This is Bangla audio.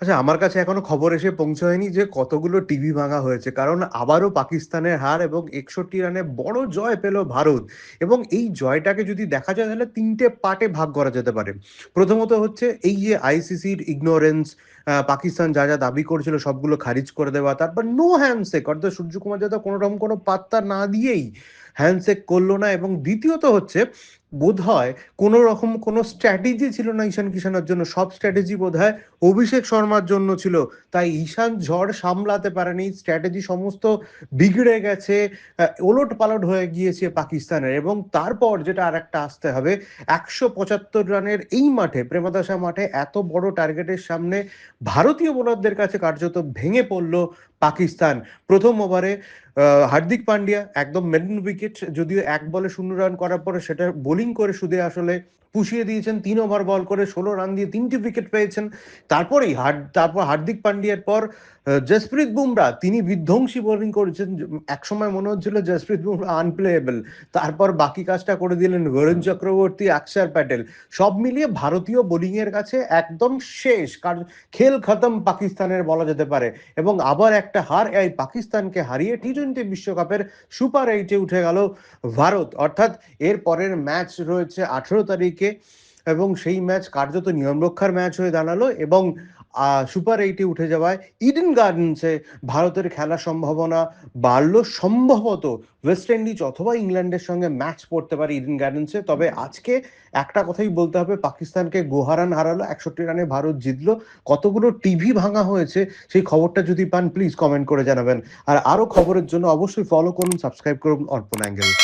আচ্ছা, আমার কাছে এখনো খবর এসে পৌঁছায়নি যে কতগুলো টিভি ভাঙা হয়েছে। কারণ আবারও পাকিস্তানের হার এবং ৬১ রানে বড় জয় পেল ভারত। এবং এই জয়টাকে যদি দেখা যায় তাহলে ৩ টে পার্টে ভাগ করা যেতে পারে। প্রথমত হচ্ছে এই যে আইসিসির ইগনোরেন্স, পাকিস্তান যা, যা দাবি করেছিল সবগুলো খারিজ করে দেওয়া। তারপর নো হ্যান্ডশেক, অর্থাৎ সূর্যকুমার যাদব কোনোরকম কোনো পাত্তা না দিয়েই হ্যান্ডশেক করল না। এবং দ্বিতীয়ত হচ্ছে বোধহয় কোনো রকম কোনো স্ট্র্যাটেজি ছিল না ঈশান কিষানের জন্য। সব স্ট্র্যাটেজি বোধহয় অভিষেক শর্মার জন্য ছিল। তাই ঈশান ঝড় সামলাতে পারেনি, স্ট্র্যাটেজি সমস্ত বিগড়ে গেছে, ওলট পালট হয়ে গিয়েছে পাকিস্তানের। এবং তারপর যেটা আর একটা আসতে হবে, ১৭৫ রানের এই মাঠে, প্রেমাদাসা মাঠে এত বড় টার্গেটের সামনে ভারতীয় বোলারদের কাছে কার্যত ভেঙে পড়ল পাকিস্তান। প্রথম ওভারে হার্দিক পান্ডিয়া একদম মেডেন উইকেট, যদিও ১ বলে ০ রান করার পরে সেটা বোলিং করে শুধু আসলে পুষিয়ে দিয়েছেন। ৩ ওভার বল করে ১৬ রান দিয়ে ৩টি উইকেট পেয়েছেন। তারপর হার্দিক পান্ডিয়ার পর জসপ্রীত বুমরা, তিনি বিধ্বংসী বোলিং করেছেন। একসময় মনে হচ্ছিল জসপ্রীত বুমরা আনপ্লেয়েবল। তারপর বাকি কাজটা করে দিলেন বরুণ চক্রবর্তী, অক্ষর প্যাটেল। সব মিলিয়ে ভারতীয় বোলিং এর কাছে একদম শেষ, খেল খতম পাকিস্তানের বলা যেতে পারে। এবং আবার একটা হার, এই পাকিস্তানকে হারিয়ে টি-20 বিশ্বকাপের সুপার 8-এ উঠে গেল ভারত। অর্থাৎ এর পরের ম্যাচ রয়েছে 18 তারিখে, এবং সেই ম্যাচ কার্যত নিয়মরক্ষার ম্যাচ হয়ে দাঁড়ালো। এবং সুপার 8-এ উঠে যাওয়ায় ইডেন গার্ডেন্সে ভারতের খেলার সম্ভাবনা বাড়লো। সম্ভবত ওয়েস্ট ইন্ডিজ অথবা ইংল্যান্ডের সঙ্গে ম্যাচ পড়তে পারে ইডেন গার্ডেন্সে। তবে আজকে একটা কথাই বলতে হবে, পাকিস্তানকে গোহারান হারালো, ৬১ রানে ভারত জিতলো। কতগুলো টিভি ভাঙা হয়েছে সেই খবরটা যদি পান প্লিজ কমেন্ট করে জানাবেন। আর আরো খবরের জন্য অবশ্যই ফলো করুন, সাবস্ক্রাইব করুন অর্পণ অ্যাঙ্গেল।